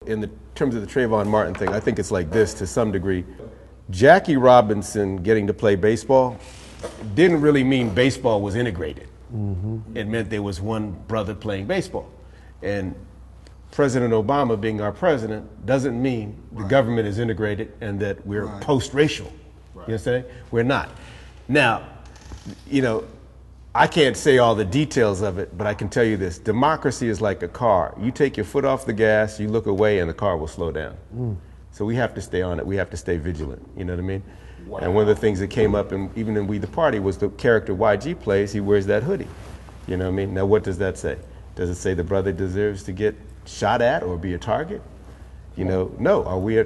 In the terms of the Trayvon Martin thing, I think it's like this to some degree. Jackie Robinson getting to play baseball didn't really mean baseball was integrated. It meant there was one brother playing baseball. And President Obama being our president doesn't mean the government is integrated and that we're post-racial. You understand? We're not. Now, you know, I can't say all the details of it, but I can tell you this. Democracy is like a car. You take your foot off the gas, you look away, and the car will slow down. So we have to stay on it. We have to stay vigilant. You know what I mean? Wow. And one of the things that came up, even in We the Party, was the character YG plays. He wears that hoodie. You know what I mean? Now, what does that say? Does it say the brother deserves to get shot at or be a target? You know, no. Are we're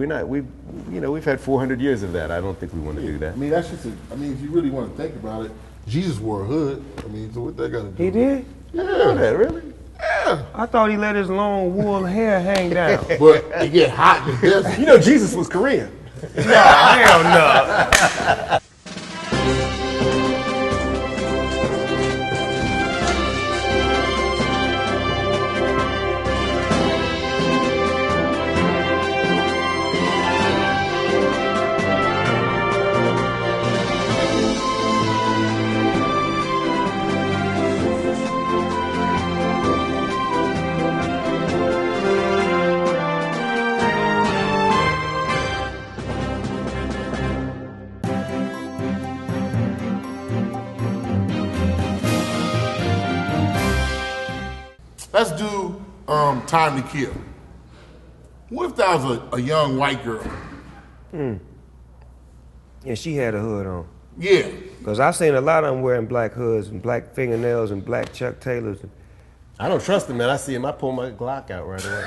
not. We've had 400 years of that. I don't think we want to do that. I mean, that's just. If you really want to think about it, Jesus wore a hood. I mean, so what that got to do? He did? Yeah. You know that, really? Yeah. I thought he let his long wool hair hang down. But it get hot in the desert. You know, Jesus was Korean. No, hell no. Let's do Time to Kill. What if that was a young white girl? Yeah, she had a hood on. Yeah. Because I've seen a lot of them wearing black hoods and black fingernails and black Chuck Taylors. I don't trust him, man. I see him, I pull my Glock out right away.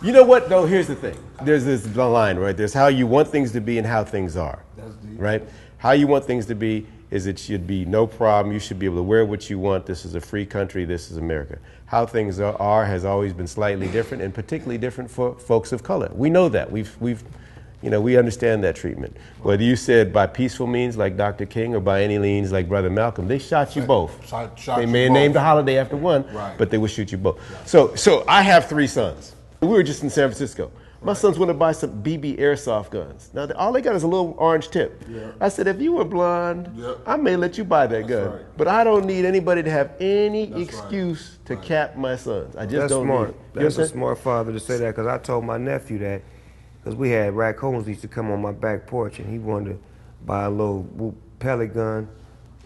You know what, though? Here's the thing. There's this line, right? There's how you want things to be and how things are. That's deep. Right? How you want things to be is it should be no problem. You should be able to wear what you want. This is a free country. This is America. How things are has always been slightly different, and particularly different for folks of color. We know that. We understand that treatment. Whether you said by peaceful means like Dr. King or by any means like Brother Malcolm, they shot you both. They may have named a holiday after one, but they would shoot you both. So I have 3 sons. We were just in San Francisco. My sons want to buy some BB airsoft guns. Now, all they got is a little orange tip. Yeah. I said, if you were blonde, I may let you buy that gun. Right. But I don't need anybody to have any excuse to cap my sons. I just don't need it. That's a smart father to say that, because I told my nephew that, because we had raccoons used to come on my back porch, and he wanted to buy a little pellet gun.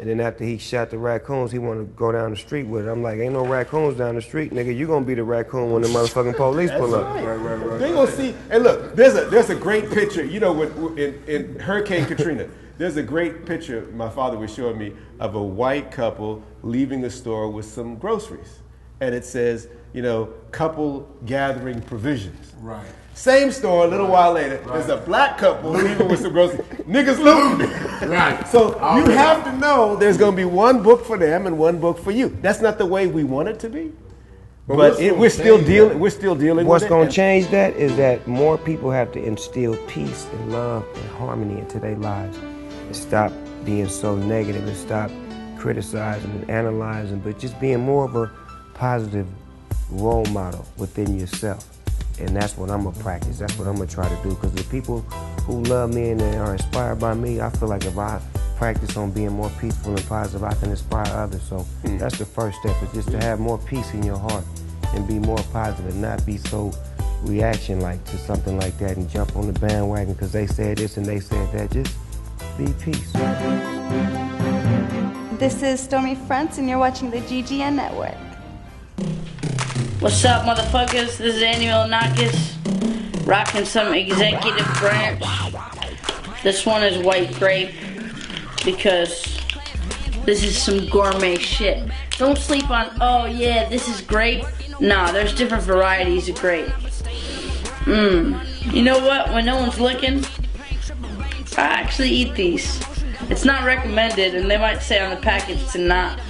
And then after he shot the raccoons, he wanted to go down the street with it. I'm like, ain't no raccoons down the street, nigga. You gonna be the raccoon when the motherfucking police pull up. Right. They gonna see. And look, there's a great picture. You know, in Hurricane Katrina, there's a great picture my father was showing me of a white couple leaving a store with some groceries, and it says, you know, couple gathering provisions. Right. Same store, a little while later, there's a black couple leaving with some groceries. Niggas looting. Right. So you have to know there's going to be one book for them and one book for you. That's not the way we want it to be. But we're still dealing with it. What's going to change that is that more people have to instill peace and love and harmony into their lives and stop being so negative and stop criticizing and analyzing, but just being more of a positive role model within yourself. And that's what I'm gonna practice. That's what I'm gonna try to do. Because the people who love me and are inspired by me, I feel like if I practice on being more peaceful and positive, I can inspire others. So that's the first step, is just to have more peace in your heart and be more positive and not be so reaction-like to something like that and jump on the bandwagon because they said this and they said that. Just be peace. This is Stormy Fronts, and you're watching the GGN Network. What's up, motherfuckers? This is Annual Nakis, rocking some executive branch. This one is white grape, because this is some gourmet shit. Don't sleep on, oh yeah, this is grape. Nah, there's different varieties of grape. You know what? When no one's looking, I actually eat these. It's not recommended, and they might say on the package to not.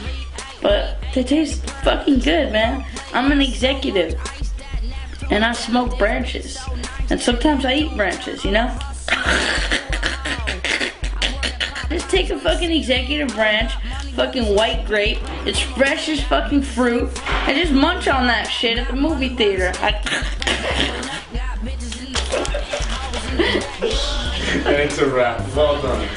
But they taste fucking good, man. I'm an executive, and I smoke branches, and sometimes I eat branches, you know? Just take a fucking executive branch, fucking white grape. It's fresh as fucking fruit. I just munch on that shit at the movie theater. And it's a wrap. Well done.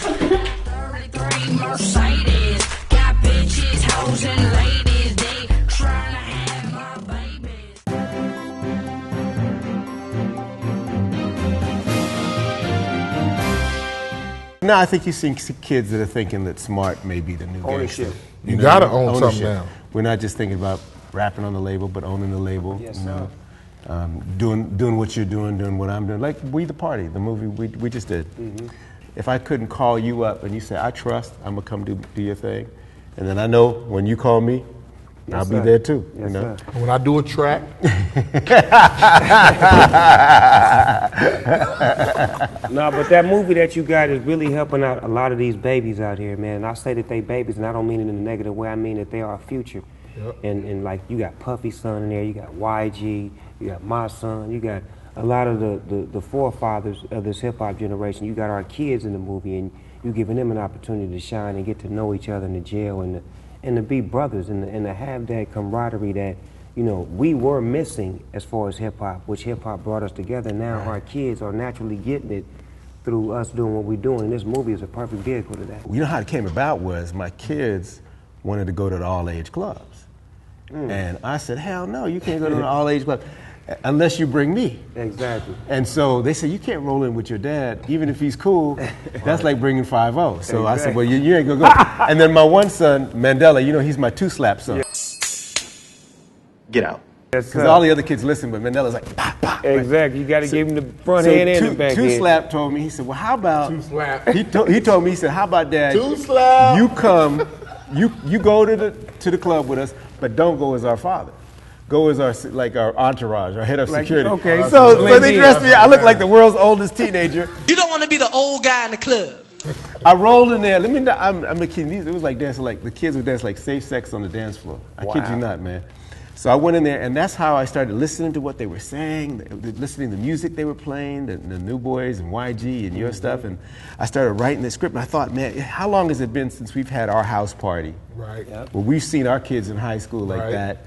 Mercedes, got bitches, hoes, and ladies. They trying to have my babies. No, I think you see kids that are thinking that smart may be the new Ownership. gangster. You gotta own something Ownership. now. We're not just thinking about rapping on the label, but owning the label. Yes, you know, doing what you're doing what I'm doing. Like We the Party, the movie we just did. If I couldn't call you up and you say, I trust, I'm gonna come do your thing, and then I know when you call me, I'll be there too. Yes, you know? sir. When I do a track, No, but that movie that you got is really helping out a lot of these babies out here, man. I say that they babies, and I don't mean it in a negative way. I mean that they are our future. Yep. And like you got Puffy's son in there, you got YG, you got my son, you got a lot of the forefathers of this hip hop generation. You got our kids in the movie, and you giving them an opportunity to shine and get to know each other in the jail and to be brothers and to have that camaraderie that, you know, we were missing as far as hip hop, which hip hop brought us together. Now our kids are naturally getting it through us doing what we're doing. And this movie is a perfect vehicle to that. You know how it came about was my kids wanted to go to the all-age clubs. And I said, hell no, you can't go to the all-age club unless you bring me. Exactly. And so they said, you can't roll in with your dad, even if he's cool. That's like bringing 5-0. So I said, well, you ain't gonna go. And then my one son, Mandela, you know, he's my two-slap son. Get out. Because all the other kids listen, but Mandela's like, pop, pop. Exactly. You got to give him the front So hand and the back hand. Two-slap told me, he said, well, how about... Two-slap. He told me, he said, how about, Dad, Two-slap. you come, you go to the club with us, but don't go as our father. Go as our entourage, our head of security. okay, So they dressed me. I look like the world's oldest teenager. You don't want to be the old guy in the club. I rolled in there. I'm a kid. It was like dancing, like the kids would dance like safe sex on the dance floor. I kid you not, man. So I went in there, and that's how I started listening to what they were saying, listening to the music they were playing, the New Boys and YG and your stuff, and I started writing the script. And I thought, man, how long has it been since we've had our house party? right? Well, we've seen our kids in high school like Right. that.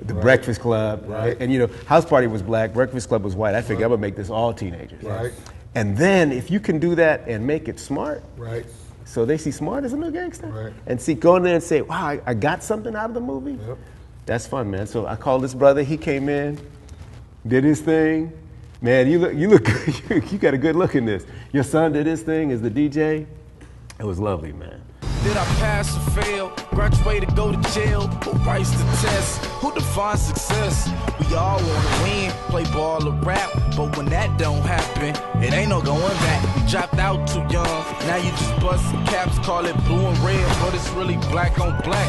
The Breakfast Club, Right. And you know, house party was black, Breakfast Club was white. I figured I would make this all teenagers. Right. And then if you can do that and make it smart, Right. so they see smart as a new gangster, Right. and see go in there and say, wow, I got something out of the movie. Yep. That's fun, man. So I called this brother. He came in, did his thing. Man, you look, you got a good look in this. Your son did his thing as the DJ. It was lovely, man. Did I pass or fail? Graduate or go to jail? Who writes the test? Who defines success? We all wanna win, play ball or rap, but when that don't happen, it ain't no going back. We dropped out too young, now you just busting caps, call it blue and red, but it's really black on black.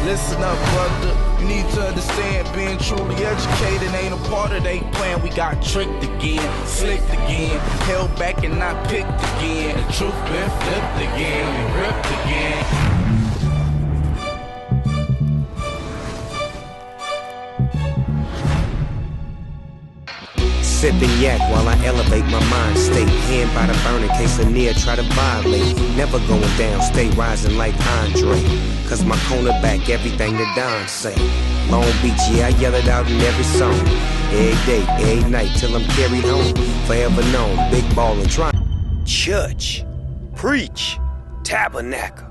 Listen up, brother, you need to understand, being truly educated ain't a part of they plan. We got tricked again, slicked again, held back and not picked again. The truth been flipped again, we ripped again. Sipping yak while I elevate my mind state. Hand by the burning case of near try to violate. Never going down, stay rising like Andre. Cause my cornerback, everything that Don say. Long Beach, yeah, I yell it out in every song. Every day, every night, till I'm carried home. Forever known, big ball and try. Church, preach, tabernacle.